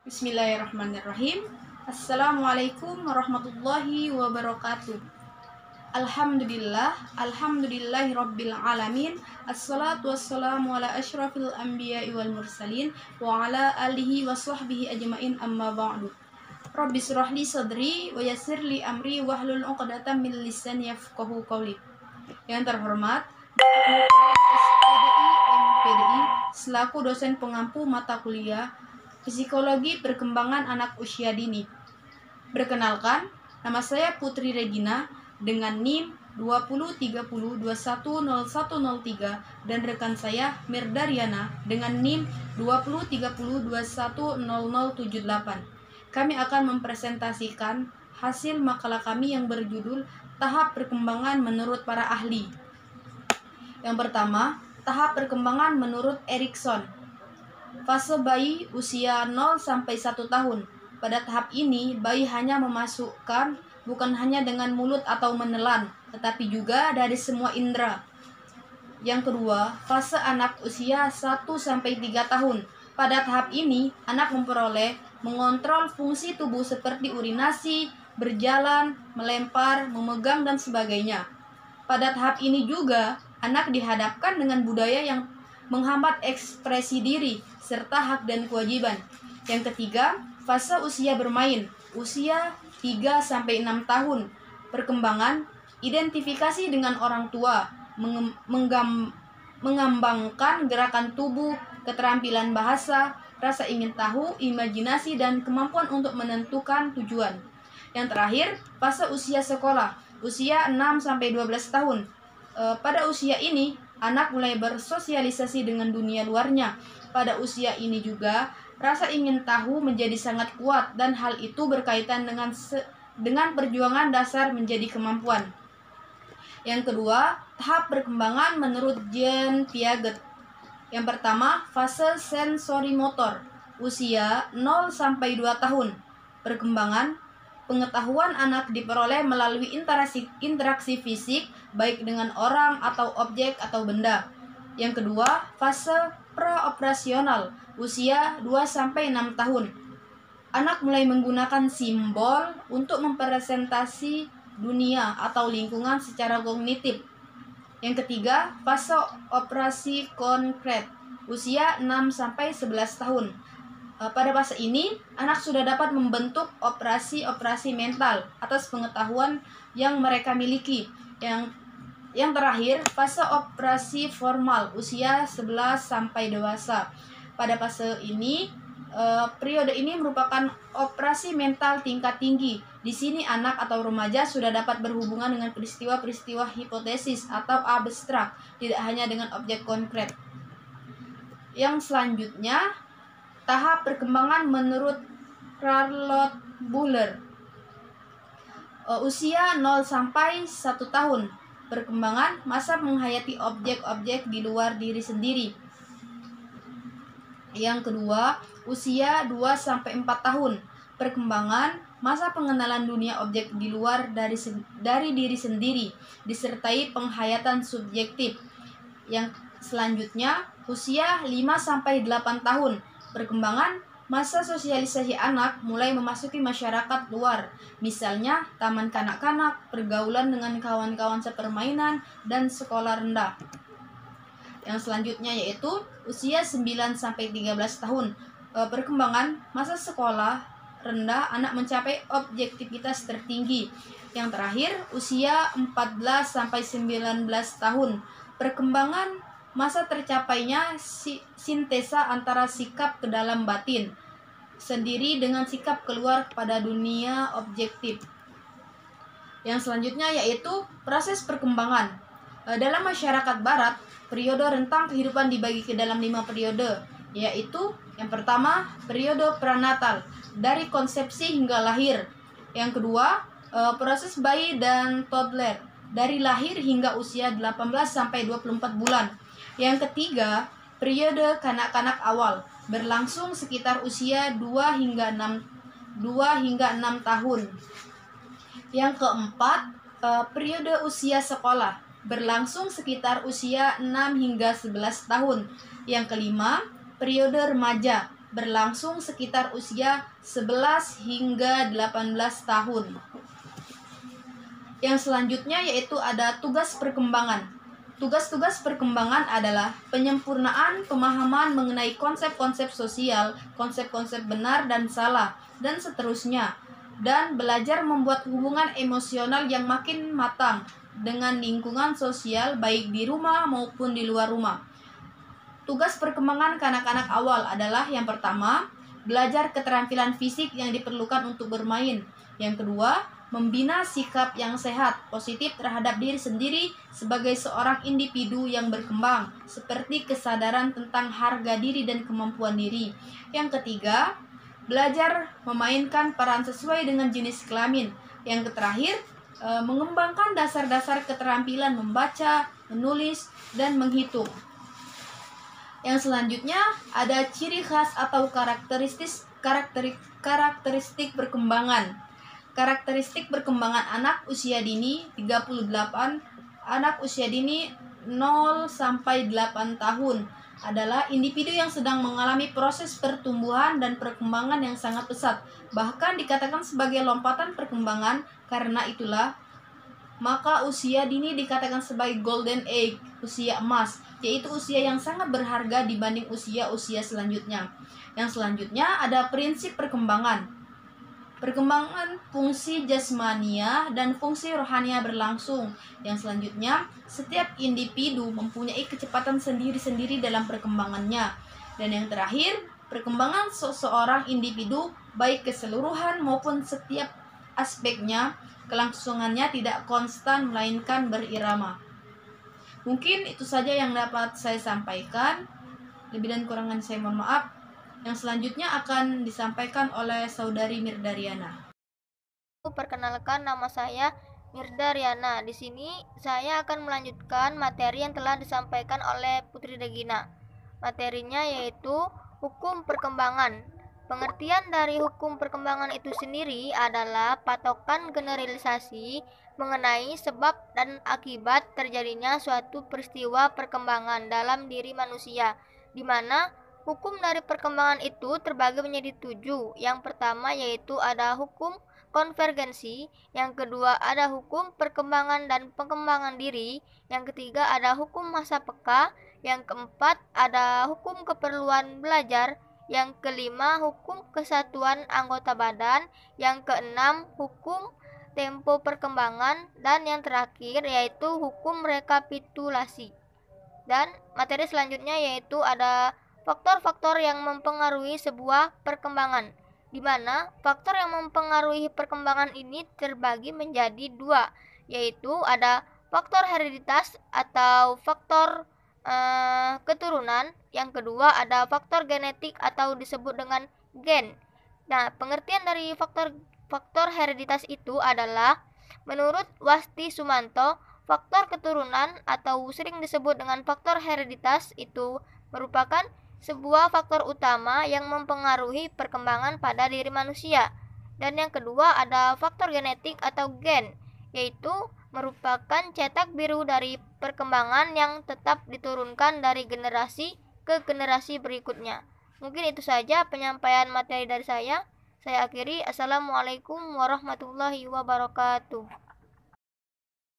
Bismillahirrahmanirrahim. Assalamualaikum warahmatullahi wabarakatuh. Alhamdulillahi rabbil alamin. Assalatu wassalamu ala asyrafil anbiya'i wal mursalin wa ala alihi wa sahbihi ajmain, amma ba'du. Rabbi syrahli sadri wa yassirli amri wahlul 'uqdatam min lisani yafqahu qawli. Yang terhormat MPDI selaku dosen pengampu mata kuliah Psikologi Perkembangan Anak Usia Dini. Perkenalkan, nama saya Putri Regina dengan NIM 2030210103 dan rekan saya Mirdariana dengan NIM 2030210078. Kami akan mempresentasikan hasil makalah kami yang berjudul Tahap Perkembangan Menurut Para Ahli. Yang pertama, tahap perkembangan menurut Erikson. Fase bayi usia 0 sampai 1 tahun. Pada tahap ini, bayi hanya memasukkan bukan hanya dengan mulut atau menelan, tetapi juga dari semua indera. Yang kedua, fase anak usia 1 sampai 3 tahun. Pada tahap ini, anak memperoleh mengontrol fungsi tubuh seperti urinasi, berjalan, melempar, memegang, dan sebagainya. Pada tahap ini juga, anak dihadapkan dengan budaya yang menghambat ekspresi diri, serta hak dan kewajiban. Yang ketiga, fase usia bermain, usia 3-6 tahun. Perkembangan, identifikasi dengan orang tua, mengembangkan gerakan tubuh, keterampilan bahasa, rasa ingin tahu, imajinasi, dan kemampuan untuk menentukan tujuan. Yang terakhir, fase usia sekolah, usia 6-12 tahun. Pada usia ini, anak mulai bersosialisasi dengan dunia luarnya. Pada usia ini juga, rasa ingin tahu menjadi sangat kuat dan hal itu berkaitan dengan perjuangan dasar menjadi kemampuan. Yang kedua, tahap perkembangan menurut Jean Piaget. Yang pertama, fase sensorimotor, usia 0-2 tahun. Perkembangan, pengetahuan anak diperoleh melalui interaksi fisik, baik dengan orang atau objek atau benda. Yang kedua, fase praoperasional, usia 2-6 tahun. Anak mulai menggunakan simbol untuk mempresentasi dunia atau lingkungan secara kognitif. Yang ketiga, fase operasi konkret, usia 6-11 tahun. Pada fase ini, anak sudah dapat membentuk operasi-operasi mental atas pengetahuan yang mereka miliki. Yang terakhir, fase operasi formal, usia 11 sampai dewasa. Pada fase ini, periode ini merupakan operasi mental tingkat tinggi. Di sini anak atau remaja sudah dapat berhubungan dengan peristiwa-peristiwa hipotesis atau abstrak, tidak hanya dengan objek konkret. Yang selanjutnya, tahap perkembangan menurut Charlotte Buller. Usia 0-1 tahun. Perkembangan, masa menghayati objek-objek di luar diri sendiri. Yang kedua, usia 2-4 tahun. Perkembangan, masa pengenalan dunia objek di luar dari diri sendiri, disertai penghayatan subjektif. Yang selanjutnya, usia 5-8 tahun. Perkembangan, masa sosialisasi anak mulai memasuki masyarakat luar, misalnya taman kanak-kanak, pergaulan dengan kawan-kawan sepermainan, dan sekolah rendah. Yang selanjutnya yaitu usia 9-13 tahun. Perkembangan, masa sekolah rendah, anak mencapai objektivitas tertinggi. Yang terakhir, usia 14-19 tahun. Perkembangan, masa tercapainya sintesa antara sikap ke dalam batin sendiri dengan sikap keluar kepada dunia objektif. Yang selanjutnya yaitu proses perkembangan. Dalam masyarakat barat, periode rentang kehidupan dibagi ke dalam 5 periode, yaitu yang pertama, periode prenatal, dari konsepsi hingga lahir. Yang kedua, proses bayi dan toddler, dari lahir hingga usia 18-24 bulan. Yang ketiga, periode kanak-kanak awal, berlangsung sekitar usia 2-6 tahun. Yang keempat, periode usia sekolah, berlangsung sekitar usia 6-11 tahun. Yang kelima, periode remaja, berlangsung sekitar usia 11 hingga 18 tahun. Yang selanjutnya yaitu ada tugas perkembangan. Tugas-tugas perkembangan adalah penyempurnaan pemahaman mengenai konsep-konsep sosial, konsep-konsep benar dan salah, dan seterusnya, dan belajar membuat hubungan emosional yang makin matang dengan lingkungan sosial baik di rumah maupun di luar rumah. Tugas perkembangan kanak-kanak awal adalah yang pertama, belajar keterampilan fisik yang diperlukan untuk bermain. Yang kedua, membina sikap yang sehat, positif terhadap diri sendiri sebagai seorang individu yang berkembang, seperti kesadaran tentang harga diri dan kemampuan diri. Yang ketiga, belajar memainkan peran sesuai dengan jenis kelamin. Yang terakhir, mengembangkan dasar-dasar keterampilan membaca, menulis, dan menghitung. Yang selanjutnya ada ciri khas atau karakteristik perkembangan. Karakteristik perkembangan anak usia dini 38, anak usia dini 0 sampai 8 tahun adalah individu yang sedang mengalami proses pertumbuhan dan perkembangan yang sangat pesat. Bahkan dikatakan sebagai lompatan perkembangan. Karena itulah maka usia dini dikatakan sebagai golden age, usia emas, yaitu usia yang sangat berharga dibanding usia-usia selanjutnya. Yang selanjutnya ada prinsip perkembangan. Perkembangan fungsi jasmania dan fungsi rohania berlangsung. Yang selanjutnya, setiap individu mempunyai kecepatan sendiri-sendiri dalam perkembangannya. Dan yang terakhir, perkembangan seseorang individu baik keseluruhan maupun setiap aspeknya, kelangsungannya tidak konstan melainkan berirama. Mungkin itu saja yang dapat saya sampaikan. Lebih dan kurangnya saya mohon maaf. Yang selanjutnya akan disampaikan oleh Saudari Mirdariana. Perkenalkan, nama saya Mirdariana. Di sini saya akan melanjutkan materi yang telah disampaikan oleh Putri Regina. Materinya yaitu hukum perkembangan. Pengertian dari hukum perkembangan itu sendiri adalah patokan generalisasi mengenai sebab dan akibat terjadinya suatu peristiwa perkembangan dalam diri manusia, di mana hukum dari perkembangan itu terbagi menjadi 7. Yang pertama yaitu ada hukum konvergensi, yang kedua ada hukum perkembangan dan pengembangan diri, yang ketiga ada hukum masa peka, yang keempat ada hukum keperluan belajar, yang kelima hukum kesatuan anggota badan, yang keenam hukum tempo perkembangan, dan yang terakhir yaitu hukum rekapitulasi. Dan materi selanjutnya yaitu ada faktor-faktor yang mempengaruhi sebuah perkembangan, di mana faktor yang mempengaruhi perkembangan ini terbagi menjadi 2, yaitu ada faktor hereditas atau faktor keturunan, yang kedua ada faktor genetik atau disebut dengan gen. Nah, pengertian dari faktor hereditas itu adalah menurut Wasti Sumanto, faktor keturunan atau sering disebut dengan faktor hereditas itu merupakan sebuah faktor utama yang mempengaruhi perkembangan pada diri manusia. Dan yang kedua ada faktor genetik atau gen, yaitu merupakan cetak biru dari perkembangan yang tetap diturunkan dari generasi ke generasi berikutnya. Mungkin itu saja penyampaian materi dari saya. Saya akhiri. Assalamualaikum warahmatullahi wabarakatuh.